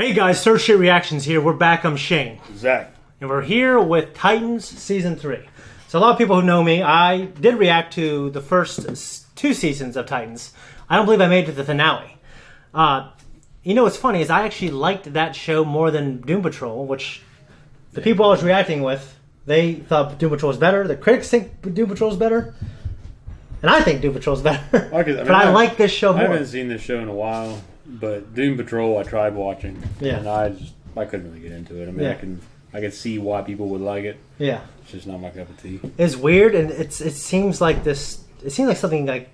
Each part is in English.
Hey guys, Third Shit Reactions here. We're back. I'm Shane. Zakk. And we're here with Titans Season 3. So a lot of people who know me, I did react to the first 2 seasons of Titans. I don't believe I made it to the finale. You know what's funny is I actually liked that show more than Doom Patrol, which the people I was reacting with, they thought Doom Patrol was better. The critics think Doom Patrol is better. And I think Doom Patrol is better. But I like this show more. I haven't seen this show in a while, but Doom Patrol I tried watching. Yeah. And I couldn't really get into it. I mean, I can see why people would like it. Yeah. It's just not my cup of tea. It's weird, and it seems like this. It seems like something like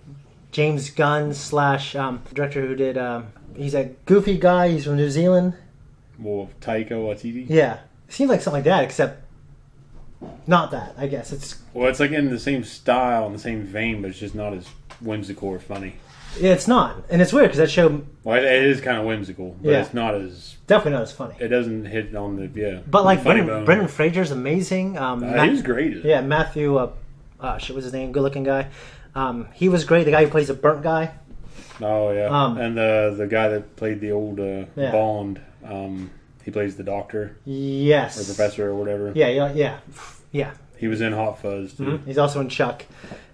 James Gunn / director who did. He's a goofy guy. He's from New Zealand. Well, Taika Waititi. Yeah, it seems like something like that, except not that. I guess it's. Well, it's like in the same style and the same vein, but it's just not as whimsical or funny. Yeah, it's not, and it's weird because that show. Well, it is kind of whimsical, but it's not as. Definitely not as funny. It doesn't hit on the But like Brendan Fraser's amazing. He was great. Yeah, Matthew. Shit, what's his name? Good-looking guy. He was great. The guy who plays the burnt guy. Oh yeah, and the guy that played the old Bond. He plays the doctor. Yes. Or professor or whatever. Yeah. He was in Hot Fuzz too. Mm-hmm. He's also in Chuck.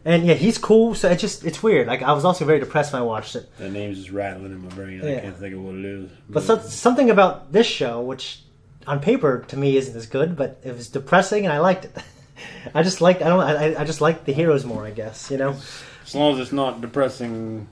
And yeah, he's cool. So it's weird. Like I was also very depressed when I watched it. That name's just rattling in my brain. I can't think of what it is. But something about this show, which on paper to me isn't as good, but it was depressing, and I liked it. I just like the heroes more, I guess. You know, as long as it's not depressing.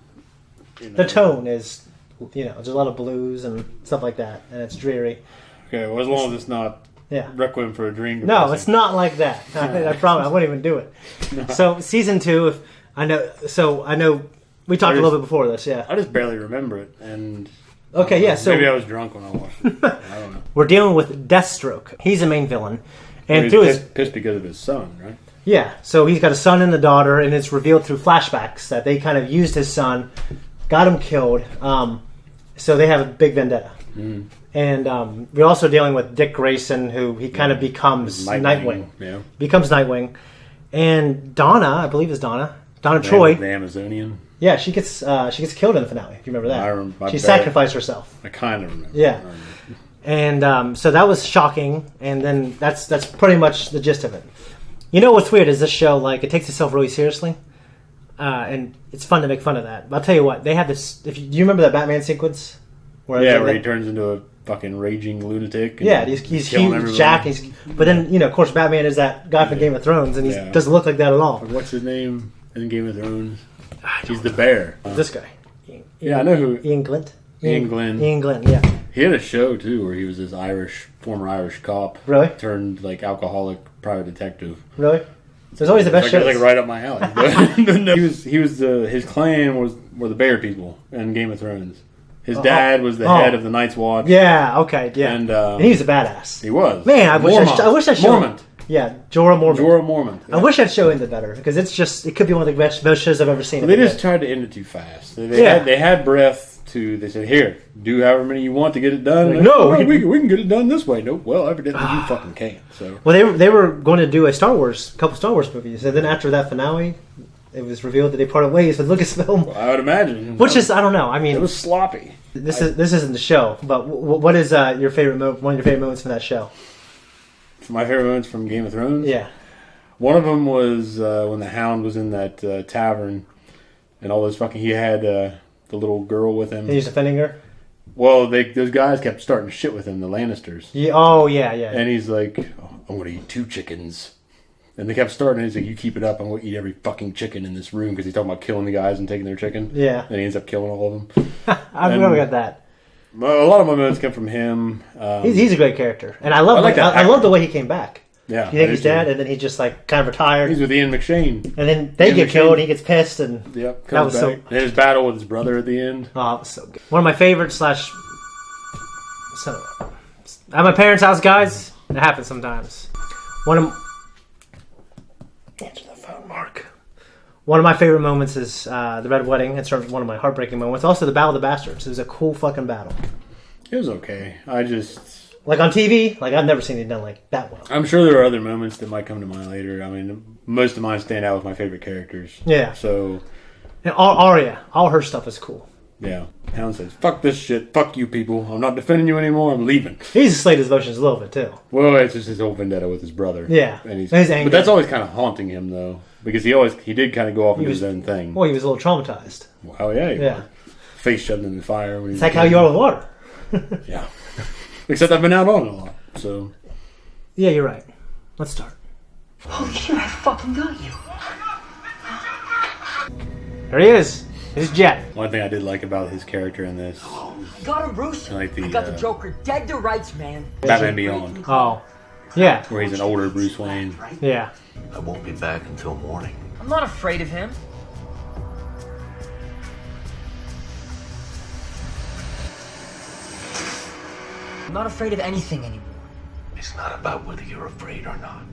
The tone is, there's a lot of blues and stuff like that, and it's dreary. Okay, well, as long as it's not. Yeah. Requiem for a Dream. Depressing. No, it's not like that. I promise. I wouldn't even do it. No. So season 2, I know. We talked a little bit before this. Yeah. I just barely remember it, and. Okay. Yeah. So maybe I was drunk when I watched it. I don't know. We're dealing with Deathstroke. He's the main villain, and he's pissed because of his son, right? Yeah. So he's got a son and a daughter, and it's revealed through flashbacks that they kind of used his son, got him killed. So they have a big vendetta. Mm. And we're also dealing with Dick Grayson, who he kind of becomes Nightwing. Yeah. Becomes Nightwing. And Donna, I believe is Donna Troy. The Amazonian. Yeah, she gets killed in the finale, if you remember that. She sacrificed herself. I kind of remember. Yeah. And so that was shocking, and then that's pretty much the gist of it. You know what's weird is this show, like, it takes itself really seriously. And it's fun to make fun of that. But I'll tell you what, they have this... Do you remember that Batman sequence? Where he turns into a fucking raging lunatic. Yeah, he's huge, Jack. But then, of course, Batman is that guy from Game of Thrones, and he doesn't look like that at all. What's his name in Game of Thrones? He's the bear. This guy. I know who. Ian Glint. Ian Glint, yeah. He had a show, too, where he was this former Irish cop. Really? Turned, alcoholic private detective. Really? There's always the best shows. It's right up my alley. No, his clan were the bear people in Game of Thrones. His dad was the head of the Night's Watch. Yeah, okay, yeah. And he was a badass. He was. Man, I wish that show... Mormont. Yeah, Jorah Mormont. Yeah. I wish that show ended better, because it could be one of the best shows I've ever seen. Well, they just tried to end it too fast. They had breath they said, here, do however many you want to get it done. No, we can get it done this way. Nope, well, evidently you fucking can't. So. Well, they were going to do a couple Star Wars movies, and then after that finale... It was revealed that they parted ways with Lucasfilm. Well, I would imagine. Which is, I don't know. I mean, it was sloppy. This isn't the show, but what is your favorite one of your favorite moments from that show? My favorite moments from Game of Thrones? Yeah. One of them was when the Hound was in that tavern, and all those he had the little girl with him. He was defending her? Well, those guys kept starting to shit with him, the Lannisters. Yeah. Oh, yeah. And he's like, I'm going to eat 2 chickens. And they kept starting, and he's like, you keep it up, I'm going to eat every fucking chicken in this room, because he's talking about killing the guys and taking their chicken. Yeah. And he ends up killing all of them. I've never got that. A lot of my moments come from him. He's a great character. And I love the way he came back. Yeah. You think he's dead, and then he just, kind of retired. He's with Ian McShane. And then they get killed, and he gets pissed, and... Yep, comes back. And his battle with his brother at the end. Oh, it was so good. One of my favorites / at my parents' house, guys, it happens sometimes. Answer the phone, Mark. One of my favorite moments is the Red Wedding. It's one of my heartbreaking moments. Also, the Battle of the Bastards. It was a cool fucking battle. It was okay. On TV, I've never seen it done that well. I'm sure there are other moments that might come to mind later. I mean, most of mine stand out with my favorite characters. Yeah. So... And Arya, all her stuff is cool. Yeah. Hound says, "Fuck this shit. Fuck you people. I'm not defending you anymore. I'm leaving." He's slayed his emotions a little bit too. Well, it's just his whole vendetta with his brother. Yeah. And he's angry. But that's always kind of haunting him, though. Because he did kind of go off and do his own thing. Well, he was a little traumatized. Oh, yeah. Yeah. Face shoved in the fire. When It's like how you are with water. Yeah. Except I've been out on it a lot, so... Yeah, you're right. Let's start. Holy shit, I fucking got you. There he is. His jet. One thing I did like about his character in this... Got him, Bruce. I like the, I got the Joker dead to rights, man. Batman Beyond. Oh. Yeah. Where he's an older Bruce Wayne. Yeah. I won't be back until morning. I'm not afraid of him. I'm not afraid of anything anymore. It's not about whether you're afraid or not.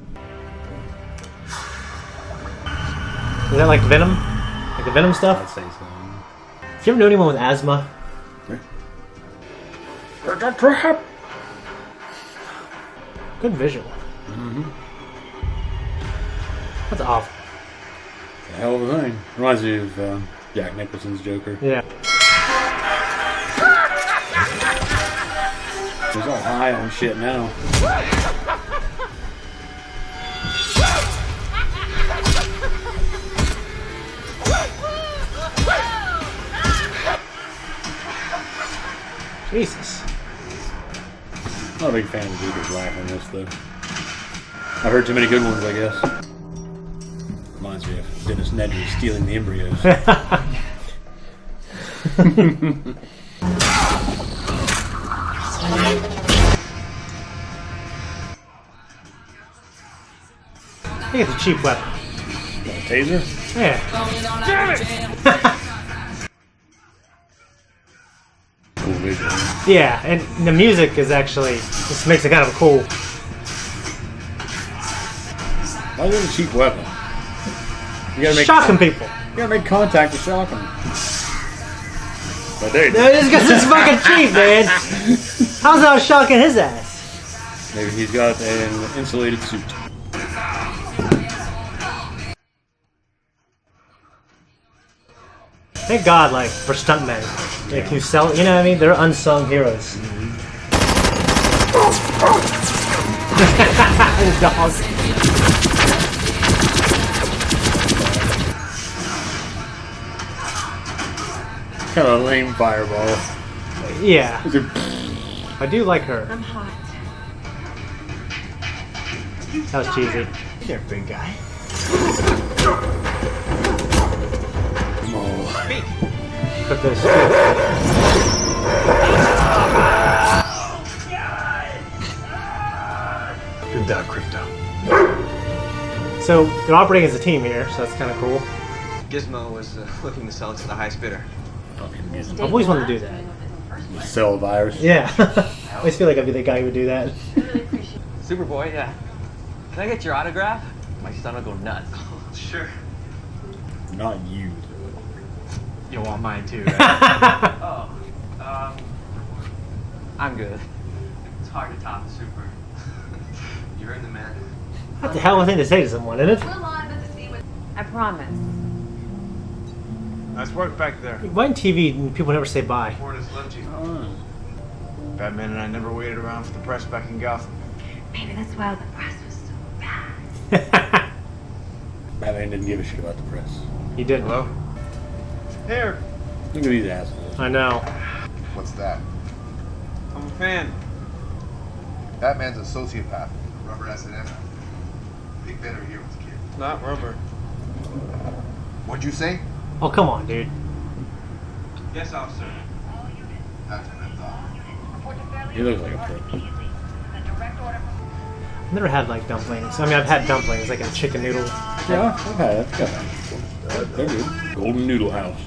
Is that like Venom? Like the Venom stuff? I'd say so. Do you ever know anyone with asthma? Trap! Good visual. Mm-hmm. That's awful. A hell of a thing. Reminds me of Jack Nicholson's Joker. Yeah. He's all high on shit now. Jesus. Not a big fan of the Joker's laugh on this, though. I've heard too many good ones, I guess. Reminds me of Dennis Nedry stealing the embryos. I think it's a cheap weapon. A taser? Yeah. Damn it! Cool visual. Yeah, and the music is actually just makes it kind of cool. Why is it a cheap weapon? You gotta make Shocking people. You gotta make contact to shock them. But there you go. It's because it's fucking cheap, man. How's that shocking his ass? Maybe he's got an insulated suit. Thank God, like, for stuntmen. Like, who sell, you know what I mean? They're unsung heroes. Dog. Kind of a lame fireball. Yeah. I do like her. I'm hot. That was cheesy. You're a big guy. Put this. Good dog, Crypto. So, they're operating as a team here, so that's kind of cool. Gizmo was looking to sell it to the highest bidder. I've always wanted to do that. Sell a virus. Yeah. I always feel like I'd be the guy who would do that. Superboy, yeah. Can I get your autograph? My son will go nuts. Sure. Not you. You'll want mine too, right? I'm good. It's hard to top the super. You heard the man. What the hell a thing to say to someone, isn't it? I promise. Nice work back there. Why on TV people never say bye? Mortis loved you. Oh. Batman and I never waited around for the press back in Gotham. Maybe that's why the press was so bad. Batman didn't give a shit about the press. He didn't. Hello? Here. Look at these assholes. I know. What's that? I'm a fan. Batman's a sociopath. Rubber S&M. Big better here with the kid. Not rubber. What'd you say? Oh, come on, dude. Yes, officer. That's what I thought. He looks like a prick. I've never had, like, dumplings. I mean, I've had dumplings, like a chicken noodle. Yeah, I've had it. They're good. Golden Noodle House.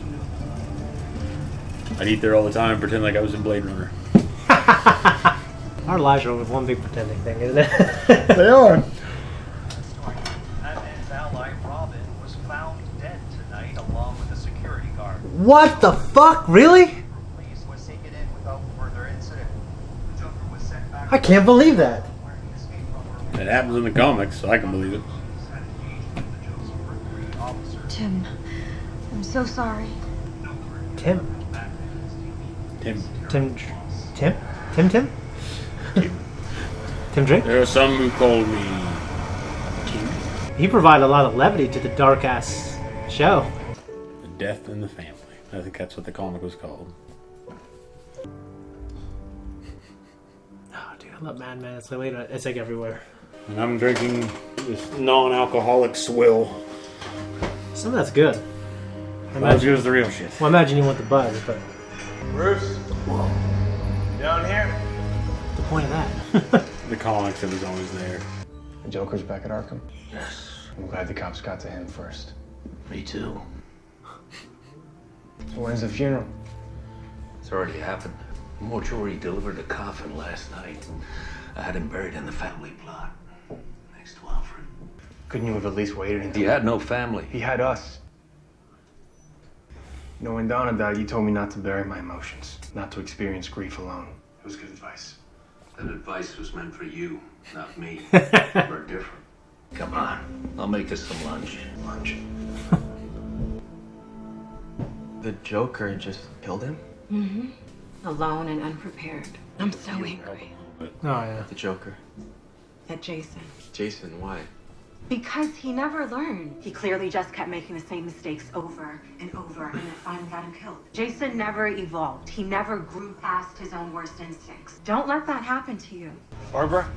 I'd eat there all the time, pretend like I was in Blade Runner. Our lives are with one big pretending thing, isn't it? They are. Batman's ally, Robin, was found dead tonight along with a security guard. What the fuck? Really? Police was taken in without further incident. The Joker was sent back I can't believe that. where he escaped from It happens in the comics, so I can believe it. had engaged with the Joker's burglary officer. Tim, I'm so sorry. Tim. Tim. Tim Drake? There are some who call me Tim. He provided a lot of levity to the dark ass show. The Death in the Family. I think that's what the comic was called. Oh, dude, I love Mad Men. It's like everywhere. And I'm drinking this non-alcoholic swill. Some of that's good. Not as good as the real shit. Well, imagine you want the buzz, but Bruce? Down here? what's the point of that? The comics, it was always there. The Joker's back at Arkham. Yes, I'm glad the cops got to him first. me too. So when's the funeral? It's already happened. The mortuary delivered a coffin last night. I had him buried in the family plot, next to Alfred. Couldn't you have at least waited until... He had no family. He had us. You know, when Donna died, you told me not to bury my emotions, not to experience grief alone. It was good advice. That advice was meant for you, not me. We're different. Come on, I'll make us some lunch. Lunch. The Joker just killed him? Mm-hmm. Alone and unprepared. I'm so angry. Oh, yeah. The Joker. At Jason. Jason, why? Because he never learned. He clearly just kept making the same mistakes over and over, and it finally got him killed. Jason never evolved. He never grew past his own worst instincts. Don't let that happen to you. Barbara?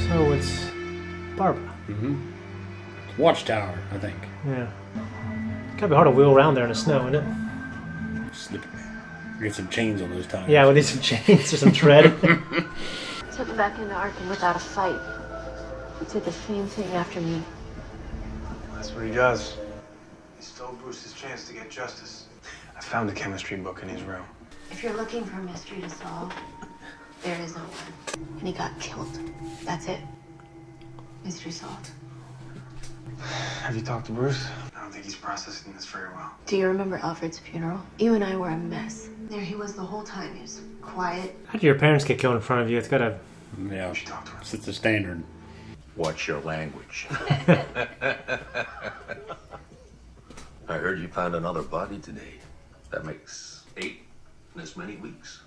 So it's Barbara. Mm-hmm. Watchtower, I think. Yeah. It's gotta be hard to wheel around there in the snow, isn't it? Slippery. Get some chains on those tires. Yeah, we need some chains or some tread. Took him back into Arkham without a fight. He did the same thing after me. That's what he does. He stole Bruce's chance to get justice. I found a chemistry book in his room. If you're looking for a mystery to solve, there is no one. And he got killed. That's it. Mystery solved. Have you talked to Bruce? I don't think he's processing this very well. Do you remember Alfred's funeral? You and I were a mess. There he was the whole time. He was quiet. How do your parents get killed in front of you? It's gotta... Yeah, You should talk to him. it's the standard. Watch your language. I heard you found another body today. That makes 8 in as many weeks.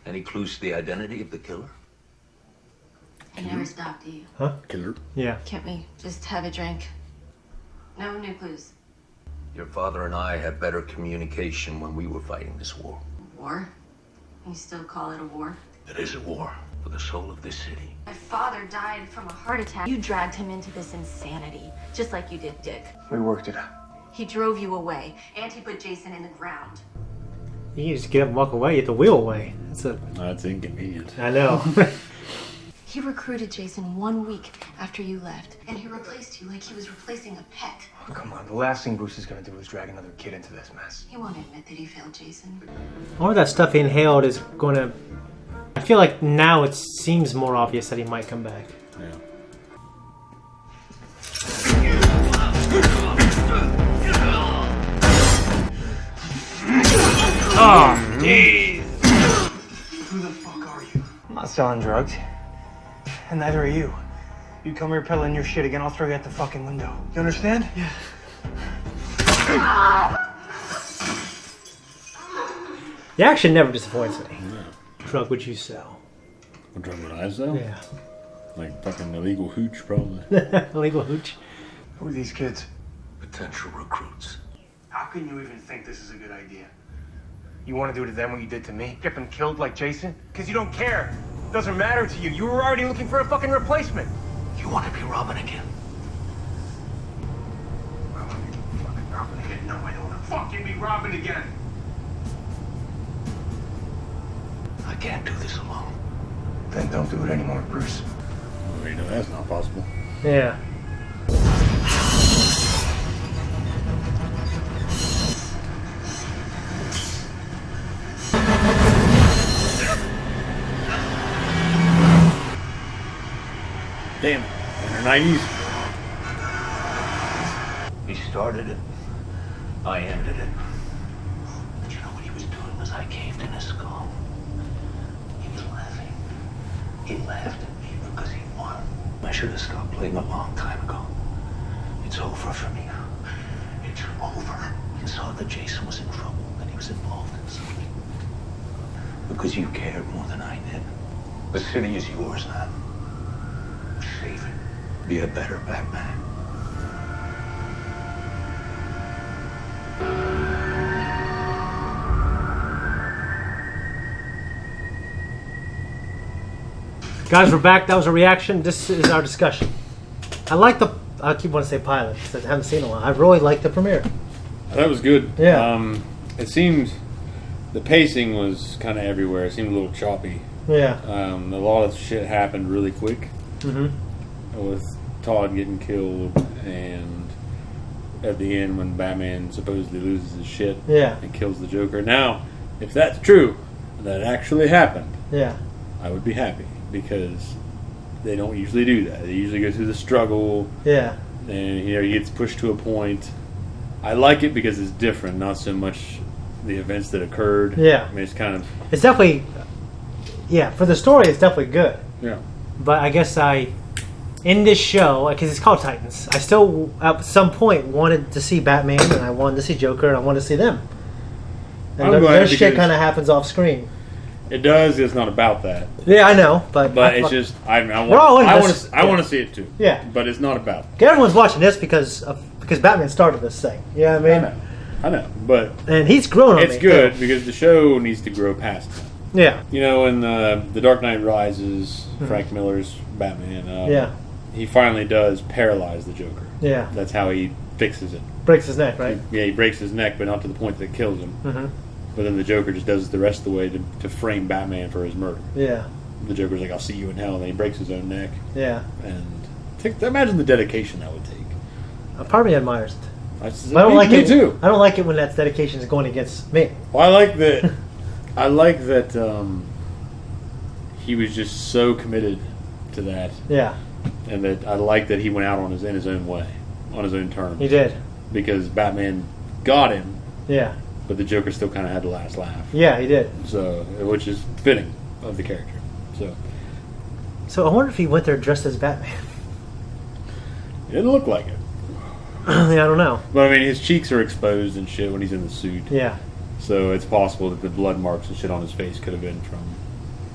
Any clues to the identity of the killer? I never stopped, do you? Killer. Yeah. Can't we just have a drink? No new clues. Your father and I had better communication when we were fighting this war. War? You still call it a war? It is a war for the soul of this city. My father died from a heart attack. You dragged him into this insanity, just like you did Dick. We worked it out. He drove you away, and he put Jason in the ground. You can just get up and walk away. You have to wheel away. That's inconvenient. I know. He recruited Jason 1 week after you left, and he replaced you like he was replacing a pet. Oh, come on, the last thing Bruce is gonna do is drag another kid into this mess. He won't admit that he failed Jason. All that stuff he inhaled is gonna... I feel like now it seems more obvious that he might come back. Yeah. Oh, jeez. Who the fuck are you? I'm not selling drugs. And neither are you. You come here peddling your shit again, I'll throw you out the fucking window. You understand? Yeah. The action never disappoints me. What drug would you sell? What drug would I sell? Yeah. Like fucking illegal hooch, probably. Illegal hooch. Who are these kids? Potential recruits. How can you even think this is a good idea? You want to do to them what you did to me? Get them killed like Jason? Because you don't care. Doesn't matter to you. You were already looking for a fucking replacement. You want to be Robin again? Fucking Robin again? No, I don't want to fucking be Robin again. I can't do this alone. Then don't do it anymore, Bruce. Well, you know that's not possible. Yeah. Damn. In the 90s. He started it. I ended it. But you know what he was doing as I caved in his skull? He was laughing. He laughed at me because he won. I should have stopped playing a long time ago. It's over for me now. It's over. and saw that Jason was in trouble, that he was involved in something. Because you cared more than I did. The city is yours now. Save it. Be a better Batman. Guys, we're back. That was a reaction. This is our discussion. I keep wanting to say pilot because I haven't seen it in a while. I really like the premiere. That was good. Yeah. It seemed the pacing was kind of everywhere. It seemed a little choppy. Yeah. A lot of shit happened really quick. Mm-hmm. With Todd getting killed, and at the end when Batman supposedly loses his shit and kills the Joker. Now, if that's true, that actually happened, I would be happy, because they don't usually do that. They usually go through the struggle, and he gets pushed to a point. I like it because it's different, not so much the events that occurred. I mean, it's definitely, for the story, it's definitely good. Yeah. But I guess in this show, because it's called Titans, I still, at some point, wanted to see Batman, and I wanted to see Joker, and I wanted to see them. And their shit kind of happens off screen. It does. It's not about that. Yeah, I know, but it's just I want to see it too. Yeah, but it's not about it. Everyone's watching this because Batman started this thing. Yeah, you know what I know, but and he's grown on it's good because the show needs to grow past that. Yeah, you know, in the Dark Knight Rises, Frank Miller's Batman. He finally does paralyze the Joker. Yeah, that's how he fixes it. Breaks his neck, right? He breaks his neck, but not to the point that it kills him. Mm-hmm. But then the Joker just does it the rest of the way to frame Batman for his murder. Yeah. The Joker's like, I'll see you in hell, and then he breaks his own neck. Yeah. And imagine the dedication that would take. Part of me admires it. I don't like it too. I don't like it when that dedication is going against me. Well, I like that. I like that he was just so committed to that. Yeah. And that I like that he went out in his own way, on his own terms. He did. Because Batman got him. Yeah. But the Joker still kind of had the last laugh. Yeah, he did. So, which is fitting of the character. So I wonder if he went there dressed as Batman. It didn't look like it. Yeah, I don't know. But I mean, his cheeks are exposed and shit when he's in the suit. Yeah. So it's possible that the blood marks and shit on his face could have been from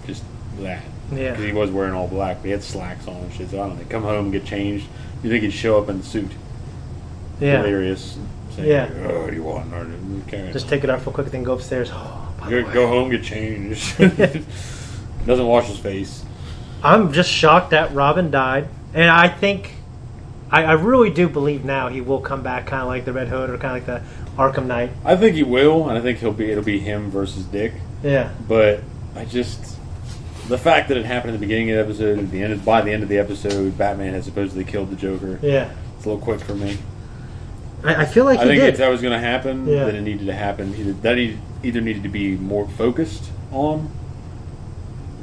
just that. Yeah. Because he was wearing all black, but he had slacks on and shit. So I don't know. Come home and get changed. You think he'd show up in the suit? Yeah. Hilarious. Saying, oh, what do you want? Just take it off real quick, then go upstairs. Oh, go home, get changed. Doesn't wash his face. I'm just shocked that Robin died, and I think I really do believe now he will come back, kind of like the Red Hood or kind of like the Arkham Knight. I think he will, and I think it'll be him versus Dick. Yeah. But the fact that it happened at the beginning of the episode, by the end of the episode, Batman had supposedly killed the Joker. Yeah. It's a little quick for me. I feel like if that was going to happen, then it needed to happen. Either needed to be more focused on.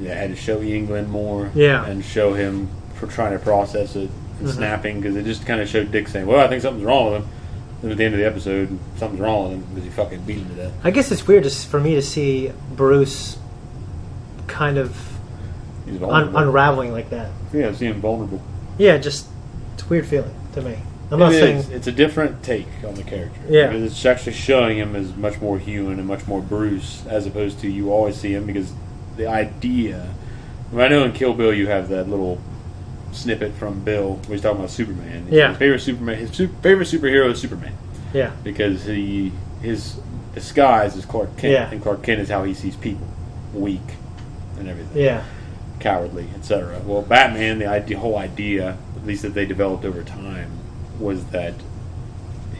Yeah, I had to show England more. Yeah. And show him trying to process it and snapping, because it just kind of showed Dick saying, well, I think something's wrong with him. Then at the end of the episode, something's wrong with him because he fucking beat him to death. I guess it's weird for me to see Bruce kind of unraveling like that. Yeah, see him vulnerable. Yeah, it's a weird feeling to me. I'm not saying it's a different take on the character. Yeah, because it's actually showing him as much more human and much more Bruce, as opposed to you always see him because the idea. I know in Kill Bill you have that little snippet from Bill where he's talking about Superman. His favorite superhero is Superman. Yeah, because his disguise is Clark Kent, and Clark Kent is how he sees people, weak and everything. Yeah, cowardly, etc. Well, Batman, the whole idea, at least that they developed over time, was that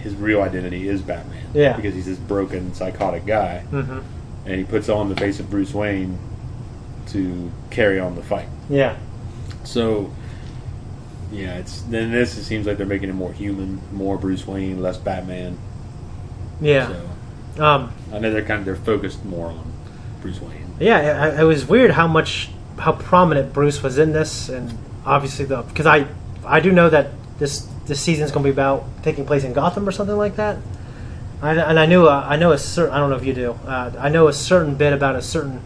his real identity is Batman. Yeah. Because he's this broken, psychotic guy. Mm-hmm. And he puts on the face of Bruce Wayne to carry on the fight. Yeah. So, it seems like they're making him more human, more Bruce Wayne, less Batman. Yeah. So, I know they're focused more on Bruce Wayne. Yeah, it was weird how prominent Bruce was in this, and obviously because I do know that this season's going to be about taking place in Gotham or something like that. I know a certain, I don't know if you do. I know a certain bit about a certain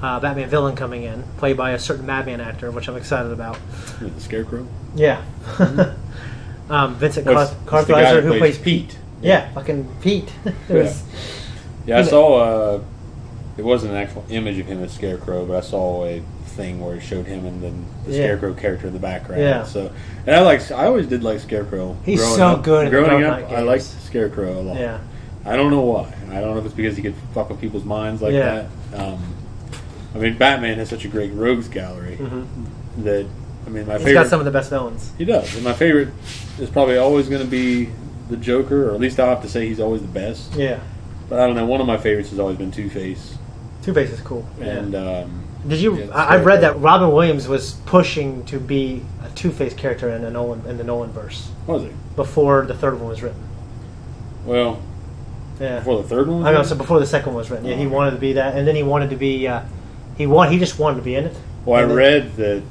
Batman villain coming in, played by a certain Madman actor, which I'm excited about. The Scarecrow. Yeah. Mm-hmm. Vincent Kartheiser, who plays Pete. Yeah, fucking Pete. Yeah, I saw. It wasn't an actual image of him as Scarecrow, but I saw a thing where it showed him and then the Scarecrow character in the background. Yeah. So, and I always did like Scarecrow. He's so good. Growing up, I liked Scarecrow a lot. Yeah. I don't know why. I don't know if it's because he could fuck with people's minds like that. I mean, Batman has such a great rogues gallery that my He's favorite. got some of the best villains. He does. And my favorite is probably always going to be the Joker, or at least I'll have to say he's always the best. Yeah. But I don't know. One of my favorites has always been Two-Face. Two-Face is cool. And did you? I've read that Robin Williams was pushing to be a Two-Face character in the Nolan verse. Was he? Before the third one was written. Well. Yeah. Before the third one? I know. So before the second one was written, he wanted to be that, and then he wanted to be. He just wanted to be in it. Well, I read that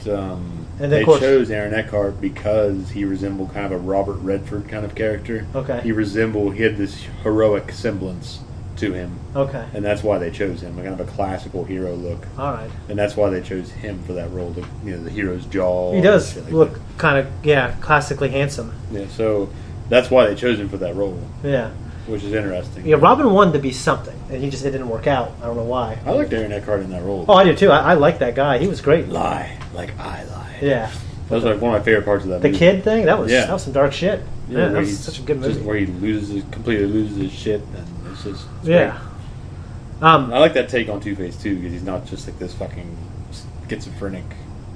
they chose Aaron Eckhart because he resembled kind of a Robert Redford kind of character. Okay. He had this heroic semblance to him. Okay. And that's why they chose him, kind of a classical hero look. All right. And that's why they chose him for that role, the hero's jaw. He does look kind of, classically handsome. Yeah, so that's why they chose him for that role. Yeah. Which is interesting. Yeah, Robin wanted to be something, and it didn't work out. I don't know why. I liked Aaron Eckhart in that role. Oh, I do too. I like that guy. He was great. Lie, like I lie. Yeah. That was like one of my favorite parts of that movie. The kid thing? That was some dark shit. Yeah, that was such a good movie. Just where he completely loses his shit, and it's just great. I like that take on Two-Face too, because he's not just like this fucking schizophrenic,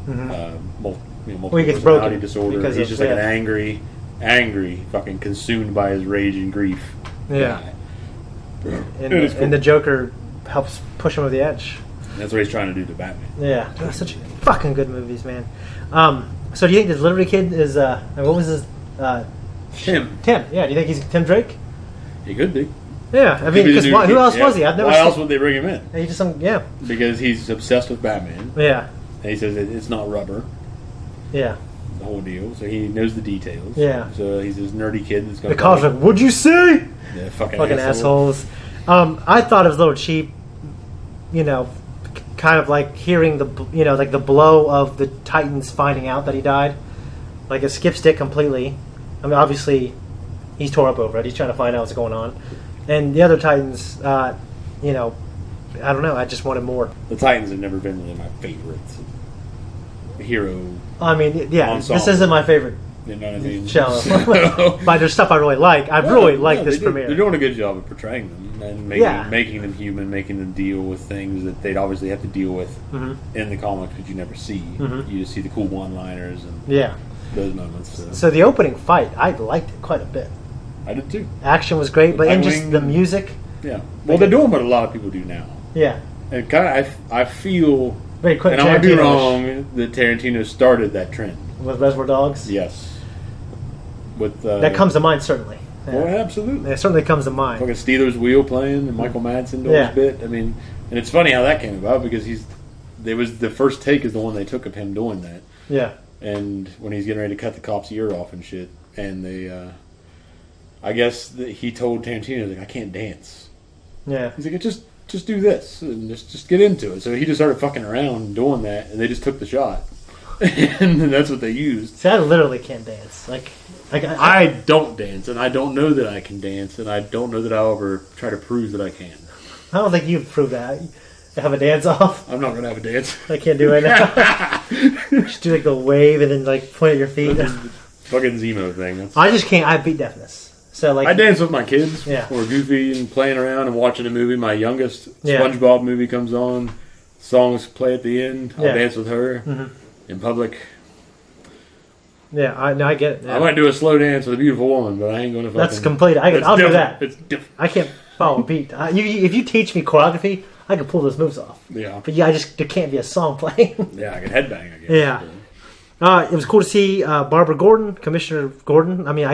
multiple personality disorder. He's just like an angry, fucking consumed by his rage and grief. Yeah. And the Joker helps push him over the edge. That's what he's trying to do to Batman. Yeah, such fucking good movies, man. So do you think this Liberty Kid is what was his Tim? Tim, yeah. Do you think he's Tim Drake? He could be. Yeah, I mean, because who else was he? I've never. Why else would they bring him in? He just Because he's obsessed with Batman. Yeah. And he says it's not rubber. Yeah. The whole deal. So he knows the details. Yeah. So he's this nerdy kid that's going to... The college like, what'd you say? Yeah, fucking assholes. I thought it was a little cheap, kind of like hearing like the blow of the Titans finding out that he died. Like it skips it completely. I mean, obviously, he's tore up over it. He's trying to find out what's going on. And the other Titans, I don't know. I just wanted more. The Titans have never been really my favorite hero. I mean, yeah, ensemble. This isn't my favorite show. But there's stuff I really like. I really like this premiere. They're doing a good job of portraying them and making them human, making them deal with things that they'd obviously have to deal with in the comics that you never see. You just see the cool one-liners and those moments. So the opening fight, I liked it quite a bit. I did too. Action was great, but just the music. Yeah. Well, they're doing what a lot of people do now. Yeah. And kind of, I feel, very quick. And I might be wrong, that Tarantino started that trend with Reservoir Dogs. Yes. With that comes to mind certainly. Yeah. Well, absolutely. It certainly comes to mind. Like a Steelers wheel playing and Michael Madsen doing his bit. I mean, and it's funny how that came about because the first take is the one they took of him doing that. Yeah. And when he's getting ready to cut the cop's ear off and shit, and they. I guess he told Tarantino, like, I can't dance. Yeah. He's like, just do this and just get into it. So he just started fucking around doing that, and they just took the shot, and that's what they used. See, I literally can't dance. I don't dance, and I don't know that I can dance, and I don't know that I'll ever try to prove that I can. I don't think you'd prove that. Have a dance off. I'm not gonna have a dance. I can't do it right now. Just do like the wave and then like point at your feet. Fucking Zemo thing. I just can't. I have beat deafness. So like I dance with my kids. Yeah. We're goofy and playing around and watching a movie. My youngest SpongeBob movie comes on. Songs play at the end. I'll dance with her in public. Yeah, I get it. Yeah. I might do a slow dance with a beautiful woman, but I ain't going to. That's complete. I'll do that. It's different. I can't follow a beat. If you teach me choreography, I can pull those moves off. Yeah. But there can't be a song playing. Yeah, I can headbang. I guess. Yeah. It was cool to see Barbara Gordon, Commissioner Gordon. I mean,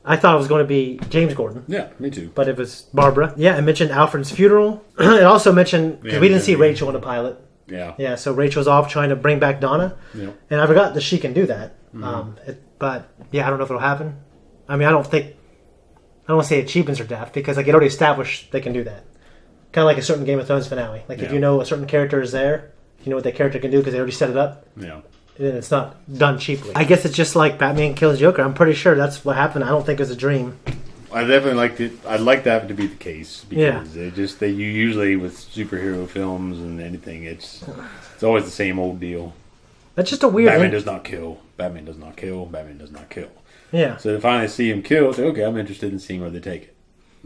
I thought it was going to be James Gordon. Yeah, me too. But it was Barbara. Yeah, it mentioned Alfred's funeral. It also mentioned, because we didn't see Rachel in the pilot. Yeah. Yeah, so Rachel's off trying to bring back Donna. Yeah. And I forgot that she can do that. But, yeah, I don't know if it'll happen. I mean, I don't want to say achievements are daft, because it already established they can do that. Kind of like a certain Game of Thrones finale. If you know a certain character is there, you know what that character can do because they already set it up. Yeah. And it's not done cheaply. I guess it's just like Batman kills Joker. I'm pretty sure that's what happened. I don't think it was a dream. I definitely liked it. I'd like that to be the case because you usually with superhero films and anything, it's always the same old deal. That's just a weird. Batman does not kill. Batman does not kill. Batman does not kill. Yeah. So to finally see him kill, it's like, okay, I'm interested in seeing where they take it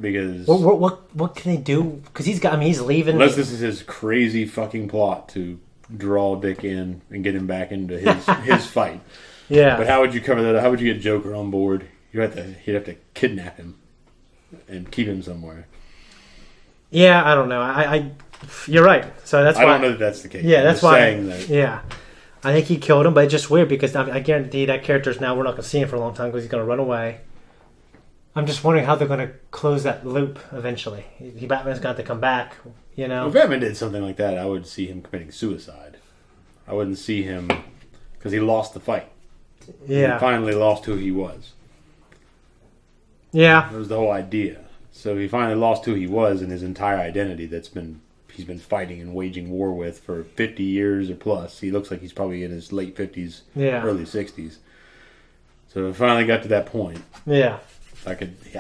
because what can they do? Because he's leaving. Unless this is his crazy fucking plot to draw Dick in and get him back into his fight. Yeah. But how would you cover that? How would you get Joker on board? You'd have to kidnap him and keep him somewhere. Yeah, I don't know. You're right. So that's why I don't know that that's the case. Yeah, that's why. Saying that. Yeah, I think he killed him, but it's just weird because I guarantee that character's now we're not going to see him for a long time because he's going to run away. I'm just wondering how they're going to close that loop eventually. Batman's got to come back. You know, if Batman did something like that, I would see him committing suicide. I wouldn't see him because he lost the fight. Yeah, he finally lost who he was. Yeah, that was the whole idea. So he finally lost who he was and his entire identity he's been fighting and waging war with for 50 years or plus. He looks like he's probably in his late 50s, early 60s. So it finally got to that point. Yeah.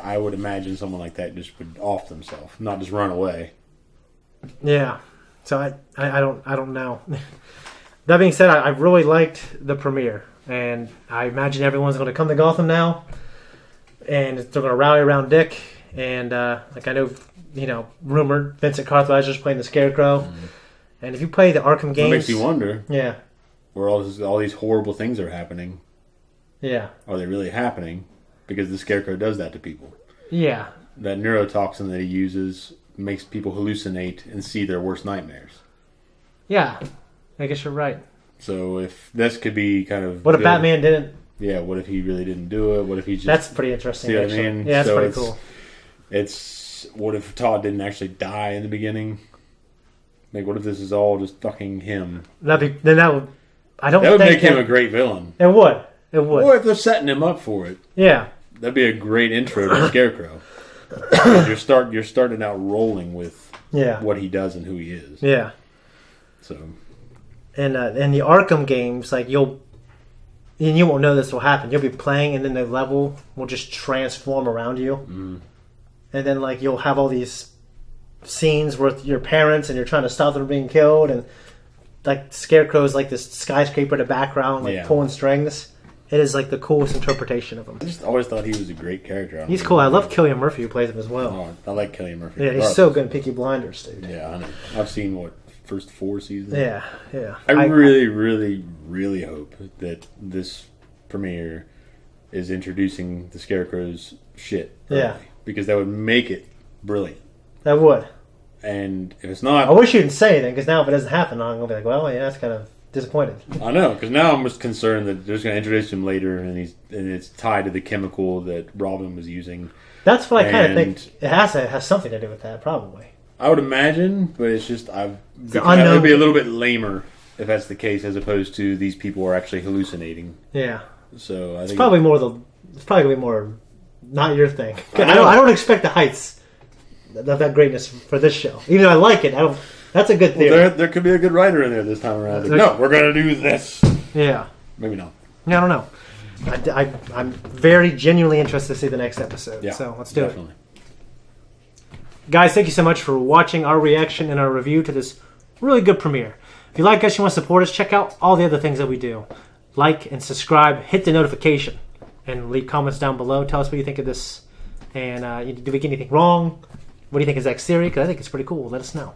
I would imagine someone like that just would off themselves, not just run away. Yeah. So I don't know. That being said, I really liked the premiere, and I imagine everyone's going to come to Gotham now, and they're going to rally around Dick. And I know, rumored Vincent Carthager's playing the Scarecrow. Mm-hmm. And if you play the Arkham games, it makes you wonder. Yeah. Where all these horrible things are happening. Yeah. Are they really happening? Because the Scarecrow does that to people. Yeah. That neurotoxin that he uses makes people hallucinate and see their worst nightmares. Yeah. I guess you're right. So if this could be kind of... What if Batman didn't? Yeah, what if he really didn't do it? What if he just... That's pretty interesting, see actually. What I mean? Yeah, that's pretty cool. What if Todd didn't actually die in the beginning? Like, what if this is all just fucking him? That would make him a great villain. It would. It would. Or if they're setting him up for it. Yeah. That'd be a great intro to Scarecrow. You're starting out rolling with what he does and who he is. Yeah. So. And in the Arkham games, like you won't know this will happen. You'll be playing, and then the level will just transform around you. Mm-hmm. And then, like, you'll have all these scenes with your parents, and you're trying to stop them from being killed, and like Scarecrow's like this skyscraper in the background, like pulling strings. It is like the coolest interpretation of him. I just always thought he was a great character. He's cool. I love Cillian Murphy, who plays him as well. Oh, I like Cillian Murphy. Yeah, he's so good in Peaky Blinders, dude. Yeah, I know. I've seen first 4 seasons. Yeah. I really, really, really hope that this premiere is introducing the Scarecrow's shit early. Yeah. Because that would make it brilliant. That would. And if it's not... I wish you didn't say anything, because now if it doesn't happen, I'm going to be like, well, yeah, that's kind of disappointed. I know, because now I'm just concerned that they're just going to introduce him later, and it's tied to the chemical that Robin was using. That's what I kind of think. It has to have something to do with that, probably. I would imagine, but it's just... It would be a little bit lamer if that's the case, as opposed to these people are actually hallucinating. Yeah. So I think... It's probably going to be more... Not your thing. I don't expect the heights of that greatness for this show. Even though I like it, that's a good theory. Well, there could be a good writer in there this time around. No, we're going to do this. Yeah. Maybe not. Yeah, I don't know. I'm very genuinely interested to see the next episode. Yeah, so let's do it. Guys, thank you so much for watching our reaction and our review to this really good premiere. If you like us, you want to support us, check out all the other things that we do. Like and subscribe, hit the notification. And leave comments down below. Tell us what you think of this. And did we get anything wrong? What do you think of Zack's theory? Because I think it's pretty cool. Let us know.